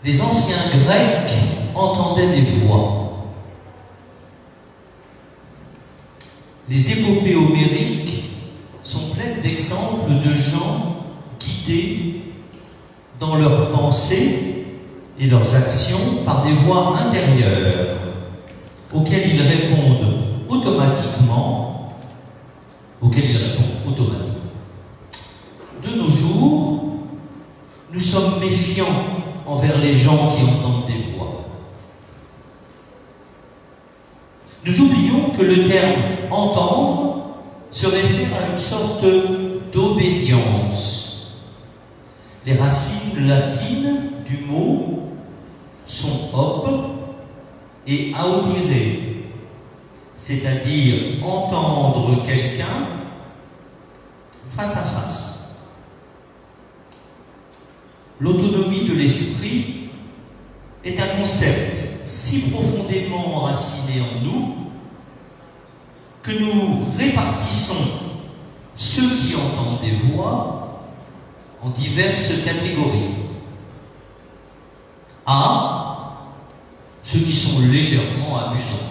Les anciens Grecs entendaient des voix. Les épopées homériques sont pleines d'exemples de gens guidés dans leurs pensées et leurs actions par des voix intérieures auxquelles ils répondent automatiquement. De nos jours, nous sommes méfiants envers les gens qui entendent des voix. Nous oublions que le terme « entendre » se réfère à une sorte d'obédience. Les racines latines du mot sont « ob » et « audire », c'est-à-dire entendre quelqu'un face à face. L'autonomie de l'esprit est un concept si profondément enraciné en nous que nous répartissons ceux qui entendent des voix en diverses catégories. A, ceux qui sont légèrement amusants.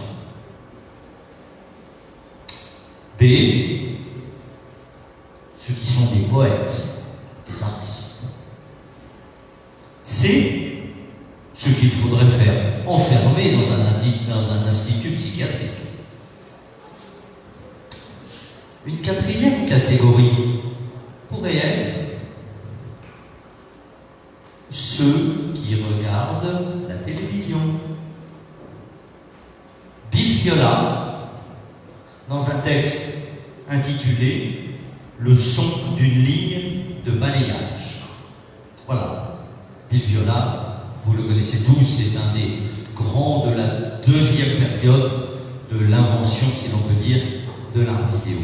B, ceux qui sont des poètes, des artistes. C, ceux qu'il faudrait faire enfermer dans un institut psychiatrique. Une quatrième catégorie pourrait être ceux qui regardent la télévision. Bill Viola, dans un texte intitulé « Le son d'une ligne de balayage ». Voilà. Bill Viola, vous le connaissez tous, c'est un des grands de la deuxième période de l'invention, si l'on peut dire, de l'art vidéo.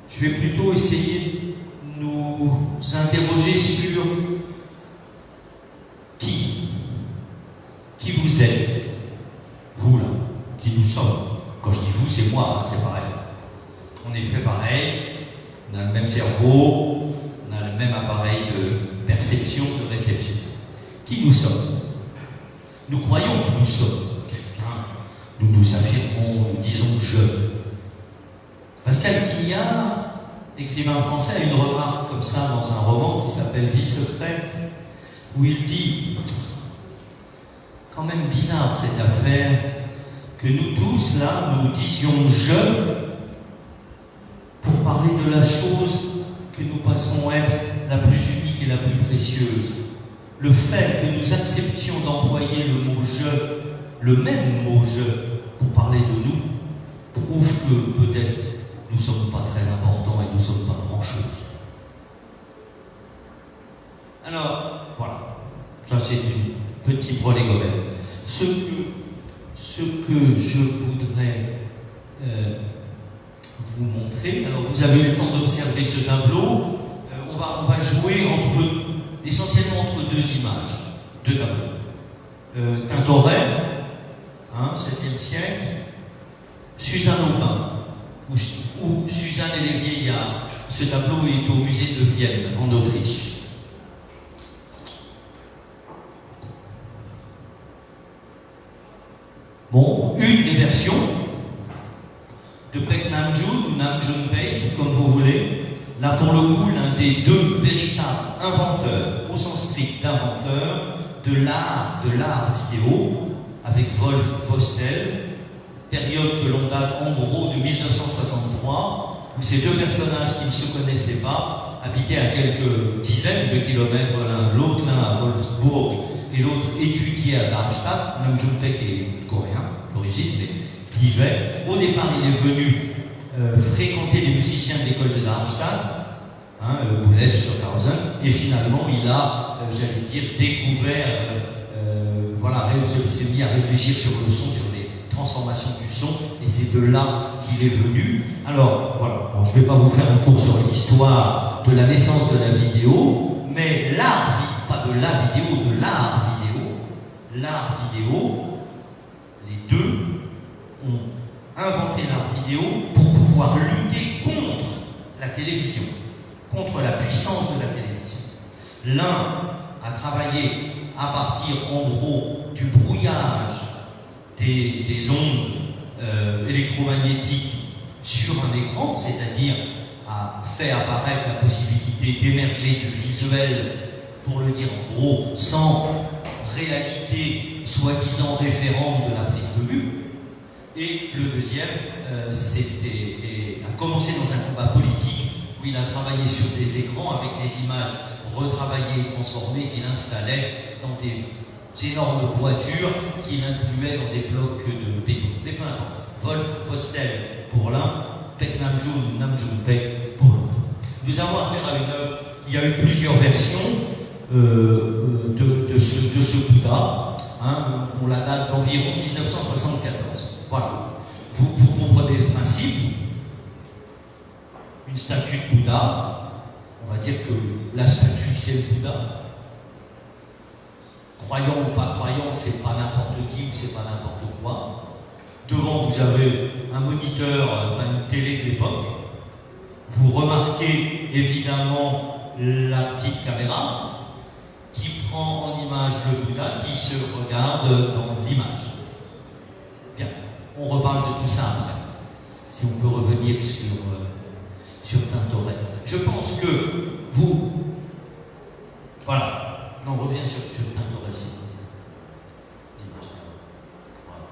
Je vais plutôt essayer de nous interroger sur qui vous êtes, vous là, qui nous sommes. Quand je dis vous, c'est moi, c'est pareil. On est fait pareil. On a le même cerveau, on a le même appareil de perception, de réception. Qui nous sommes? Nous croyons que nous sommes quelqu'un, nous nous affirmons, nous disons je. Pascal Quignard, écrivain français, a une remarque comme ça dans un roman qui s'appelle Vie secrète, où il dit quand même bizarre cette affaire que nous tous là, nous disions je pour parler de la chose que nous pensons être la plus unique et la plus précieuse. Le fait que nous acceptions d'employer le mot « je », le même mot « je », pour parler de nous, prouve que peut-être nous ne sommes pas très importants et nous ne sommes pas grand-chose. Alors, voilà. Ça, c'est une petite prolégomène. Ce que je voudrais vous montrer. Alors vous avez eu le temps d'observer ce tableau. On va jouer essentiellement entre deux images, deux tableaux. Tintoret, XVIe siècle, Suzanne Aubin, ou Suzanne et les vieillards. Ce tableau est au musée de Vienne, en Autriche. Bon, une des versions de Baek Namjoon ou Namjoon Baek, comme vous voulez. Là, pour le coup, l'un des deux véritables inventeurs, au sens strict d'inventeur, de l'art vidéo, avec Wolf Vostell, période que l'on date en gros de 1963, où ces deux personnages qui ne se connaissaient pas habitaient à quelques dizaines de kilomètres l'un de l'autre, l'un à Wolfsburg et l'autre étudiait à Darmstadt. Namjoon Baek est coréen d'origine, mais vivait. Au départ, il est venu fréquenter les musiciens de l'école de Darmstadt, Boulez, Stockhausen, et finalement, il a, j'allais dire, découvert, s'est mis à réfléchir sur le son, sur les transformations du son, et c'est de là qu'il est venu. Alors, voilà, bon, je ne vais pas vous faire un tour sur l'histoire de la naissance de la vidéo, mais l'art, pas de la vidéo, de l'art vidéo, les deux ont inventé l'art vidéo pour pouvoir lutter contre la télévision. contre la puissance de la télévision. L'un a travaillé à partir, en gros, du brouillage des ondes électromagnétiques sur un écran, c'est-à-dire a fait apparaître la possibilité d'émerger du visuel, pour le dire en gros, sans réalité soi-disant référente de la prise de vue. Et le deuxième a commencé dans un combat politique où il a travaillé sur des écrans avec des images retravaillées et transformées qu'il installait dans des énormes voitures qu'il incluait dans des blocs de béton. Mais peu importe. Wolf Vostell pour l'un, Pek Namjoon, Namjoon Pek pour l'autre. Nous avons affaire à une œuvre. Il y a eu plusieurs versions de ce Bouddha. Hein, on la date d'environ 1974. Voilà. Vous comprenez le principe. Une statue de Bouddha, on va dire que la statue c'est le Bouddha. Croyant ou pas croyant, c'est pas n'importe qui ou c'est pas n'importe quoi. Devant, vous avez un moniteur, une télé de l'époque. Vous remarquez évidemment la petite caméra qui prend en image le Bouddha qui se regarde dans l'image. Bien, on reparle de tout ça après. Si on peut revenir sur Tintoret. Je pense que vous... Voilà. Non, on revient sur Tintoret ici. Voilà.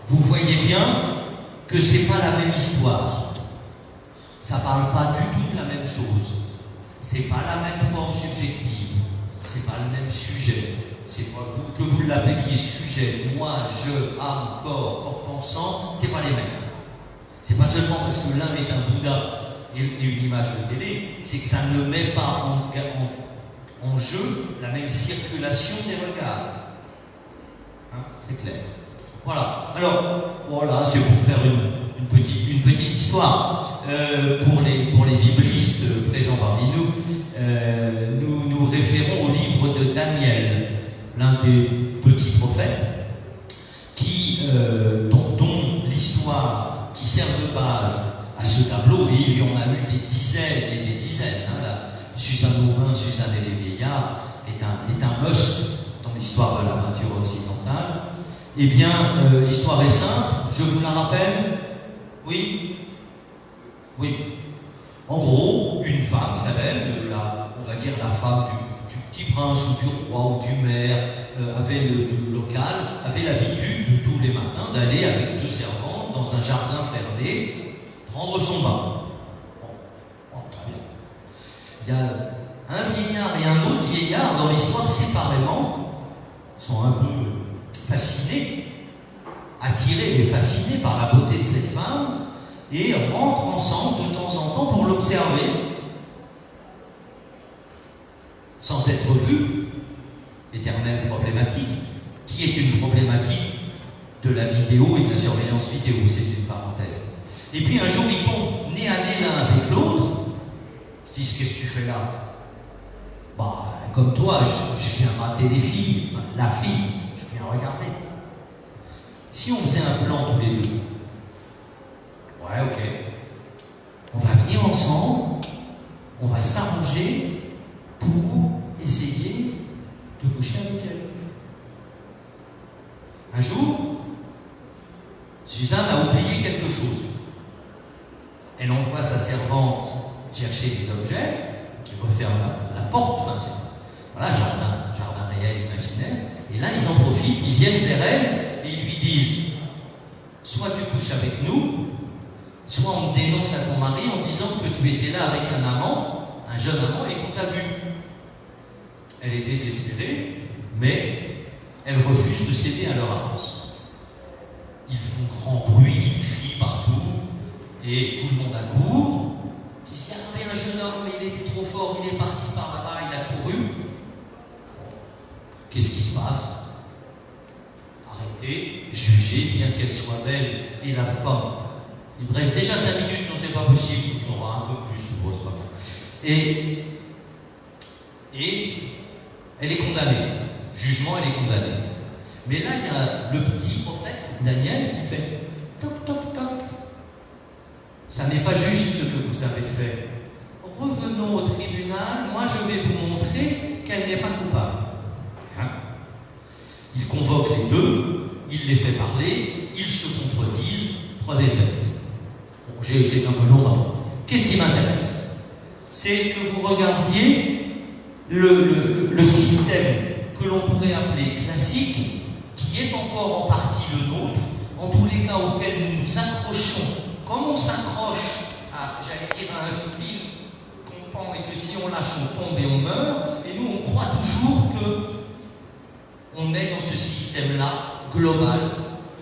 Vous voyez bien que c'est pas la même histoire. Ça parle pas du tout de la même chose. C'est pas la même forme subjective. C'est pas le même sujet. C'est pas vous, que vous l'appeliez sujet, moi, je, âme, corps pensant, c'est pas les mêmes. C'est pas seulement parce que l'un est un Bouddha et une image de télé, c'est que ça ne met pas en jeu la même circulation des regards. Hein, c'est clair. Voilà. Alors, voilà, c'est pour faire une petite histoire. Pour les biblistes présents parmi nous, nous référons au livre de Daniel, l'un des petits prophètes, dont l'histoire qui sert de base à ce tableau, et il y en a eu des dizaines et des dizaines. Hein, Suzanne Aubin, Suzanne et les vieillards est un must dans l'histoire de la peinture occidentale. Eh bien, l'histoire est simple, je vous la rappelle. Oui. En gros, une femme très belle, on va dire la femme du petit prince ou du roi ou du maire, le local, avait l'habitude de tous les matins d'aller avec 2 servantes dans un jardin fermé prendre son bain. Bon, très bien. Il y a un vieillard et un autre vieillard dans l'histoire séparément, sont un peu fascinés, attirés mais fascinés par la beauté de cette femme, et rentrent ensemble de temps en temps pour l'observer, sans être vus. Éternelle problématique, qui est une problématique de la vidéo et de la surveillance vidéo, c'est une parenthèse. Et puis un jour, ils tombent nez à nez l'un avec l'autre, ils se disent, qu'est-ce que tu fais là? Bah, comme toi, je viens rater les filles, enfin, la fille, je viens regarder. Si on faisait un plan tous les deux, ouais, ok, on va venir ensemble, on va s'arranger pour essayer de coucher avec elle. Un jour, Suzanne a oublié quelque chose. Elle envoie sa servante chercher des objets, qui referme la porte, enfin, voilà, jardin réel, imaginaire, et là ils en profitent, ils viennent vers elle et ils lui disent, soit tu couches avec nous, soit on te dénonce à ton mari en disant que tu étais là avec un amant, un jeune amant, et qu'on t'a vu. Elle est désespérée, mais elle refuse de céder à leur avance. Ils font grand bruit, ils crient partout, et tout le monde accourt. Ils disent, il y avait un jeune homme, mais il était trop fort, il est parti par là-bas, il a couru. Qu'est-ce qui se passe? Arrêtez, jugez, bien qu'elle soit belle, et la femme. Il me reste déjà 5 minutes, non, c'est pas possible, on aura un peu plus, je suppose pas. Et elle est condamnée. Jugement, elle est condamnée. Mais là, il y a le petit prophète, Daniel, qui fait toc, toc, toc. Ça n'est pas juste ce que vous avez fait. je vais vous montrer qu'elle n'est pas coupable. Hein? Il convoque les deux, il les fait parler, ils se contredisent, preuve est faite. Bon, j'ai été un peu longtemps. Qu'est-ce qui m'intéresse? C'est que vous regardiez le système que l'on pourrait appeler classique, qui est encore en partie le nôtre, en tous les cas auquel nous nous accrochons, comme on s'accroche à, j'allais dire, à un fil qu'on pend et que si on lâche, on tombe et on meurt, et nous on croit toujours que on est dans ce système-là global,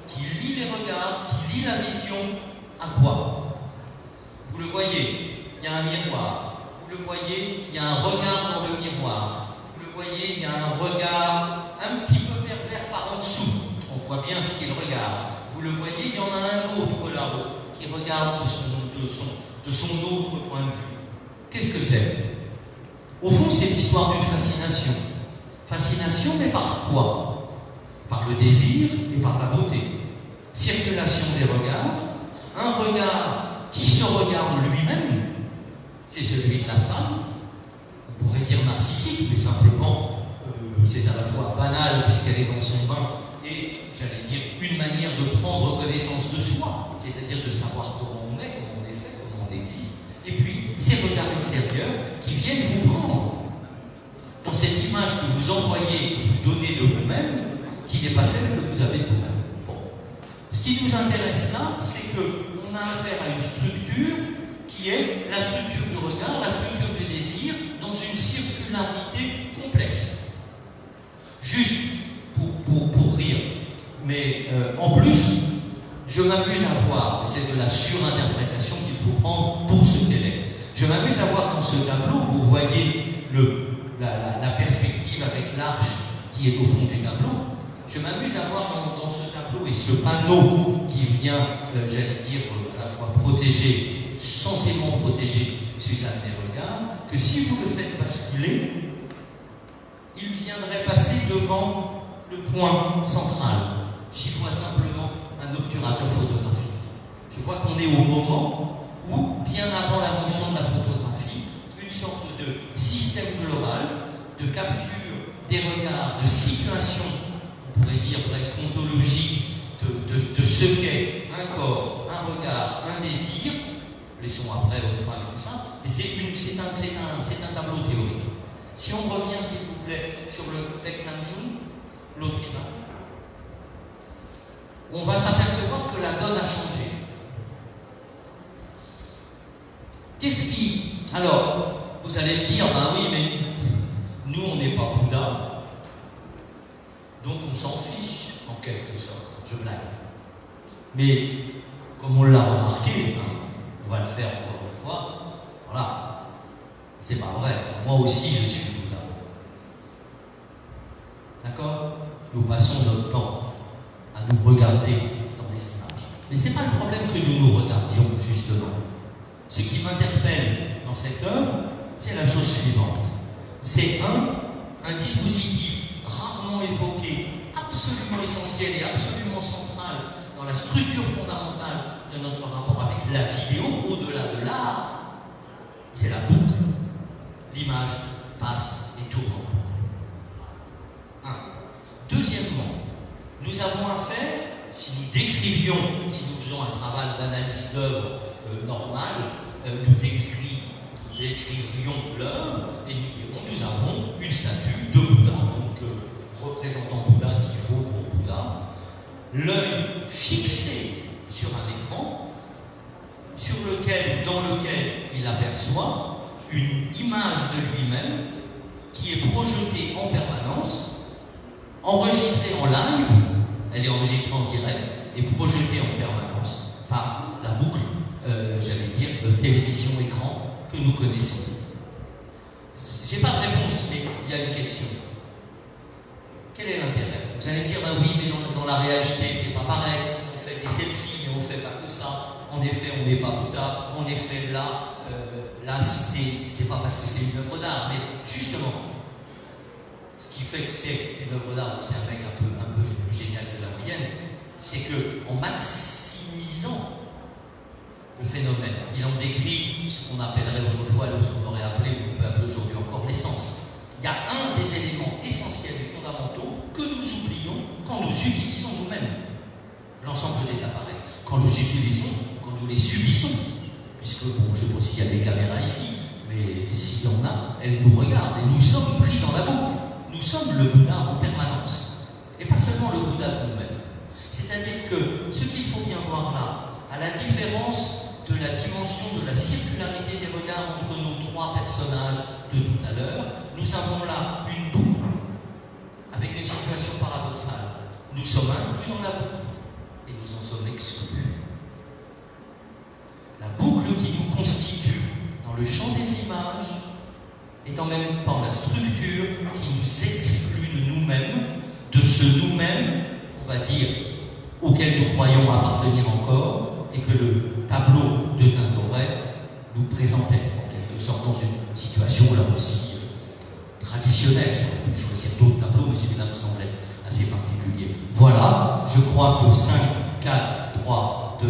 qui lie les regards, qui lie la vision, à quoi? Vous le voyez, il y a un miroir. Vous le voyez, il y a un regard dans le miroir. Vous le voyez, il y a un regard un petit peu pervers par en dessous. On voit bien ce qu'il regarde. Vous le voyez, il y en a un autre là-haut qui regarde de son autre point de vue. Qu'est-ce que c'est? Au fond, c'est l'histoire d'une fascination. Fascination, mais par quoi? Par le désir et par la beauté. Circulation des regards. Un regard qui se regarde lui-même, c'est celui de la femme. On pourrait dire narcissique, mais simplement, c'est à la fois banal puisqu'elle est dans son bain et, j'allais dire, une manière de prendre connaissance de soi, c'est-à-dire de savoir comment on est, comment on est fait, comment on existe. Et puis, ces regards extérieurs qui viennent vous prendre dans cette image que vous envoyez, que vous donnez de vous-même, qui n'est pas celle que vous avez de vous-même. Bon. Ce qui nous intéresse là, c'est qu'on a affaire à une structure qui est la structure du regard, la structure du désir, dans une circularité complexe. Juste pour rire, mais en plus, je m'amuse à voir, et c'est de la surinterprétation qu'il faut prendre pour ce qu'elle est. Je m'amuse à voir dans ce tableau, vous voyez la perspective avec l'arche qui est au fond du tableau. Je m'amuse à voir dans ce tableau et ce panneau qui vient, j'allais dire, à la fois protéger, censément protéger Suzanne des regards, que si vous le faites basculer, il viendrait passer devant le point central. J'y vois simplement un obturateur photographique. Je vois qu'on est au moment où, bien avant l'invention de la photographie, une sorte de système global de capture des regards, de situation, on pourrait dire presque ontologique, de ce qu'est un corps, un regard, un désir, laissons après l'autre femme et tout ça, mais c'est un tableau théorique. Si on revient, s'il vous plaît, sur le Baek Namjoon, l'autre image, on va s'apercevoir que la donne a changé. Qu'est-ce qui... Alors, vous allez me dire, ben oui, mais nous, on n'est pas Bouddha, donc on s'en fiche, en quelque sorte. Je blague. Mais, comme on l'a remarqué, hein, on va le faire encore une fois, voilà. C'est pas vrai. Moi aussi, je suis Bouddha. D'accord? Nous passons notre temps à nous regarder dans les images. Mais ce n'est pas le problème que nous nous regardions, justement. Ce qui m'interpelle dans cette œuvre, c'est la chose suivante. C'est un dispositif rarement évoqué, absolument essentiel et absolument central dans la structure fondamentale de notre rapport avec la vidéo, au-delà de l'art, c'est la boucle. L'image passe et tourne. Deuxièmement, nous avons affaire, si nous décrivions, si nous faisons un travail d'analyse d'œuvre normal, nous décrivions l'œuvre et nous dirons nous avons une statue de Bouddha, donc représentant Bouddha qui vaut pour Bouddha, l'œil fixé sur un écran, dans lequel il aperçoit une image de lui-même qui est projetée en permanence, enregistrée en live, elle est enregistrée en direct et projetée en permanence par la boucle, j'allais dire, de télévision-écran que nous connaissons. J'ai pas de réponse, mais il y a une question. Quel est l'intérêt? Vous allez me dire, ben oui, mais dans la réalité, c'est pas pareil. On fait des selfies, mais on fait pas que ça. En effet, on n'est pas Bouddha. En effet, là, c'est pas parce que c'est une œuvre d'art, mais justement, ce qui fait que c'est une œuvre d'art, c'est un mec un peu génial de la moyenne, c'est qu'en maximisant le phénomène, il en décrit ce qu'on appellerait autrefois, ce qu'on aurait appelé, on peut appeler aujourd'hui encore, les et s'il y en a, elles nous regardent et nous sommes pris dans la boucle. Nous sommes le Bouddha en permanence, et pas seulement le Bouddha de nous-mêmes. C'est-à-dire que ce qu'il faut bien voir là, à la différence de la dimension de la circularité des regards entre nos trois personnages de tout à l'heure, nous avons là une boucle avec une situation paradoxale. Nous sommes inclus dans la boucle et nous en sommes exclus. La boucle qui nous constitue dans le champ des images est en même temps la structure qui nous exclut de nous-mêmes, de ce nous-mêmes, on va dire, auquel nous croyons appartenir encore, et que le tableau de Tintoret nous présentait, en quelque sorte, dans une situation là aussi traditionnelle. J'aurais pu choisir d'autres tableaux, mais celui-là me semblait assez particulier. Voilà, je crois que 5, 4, 3, 2,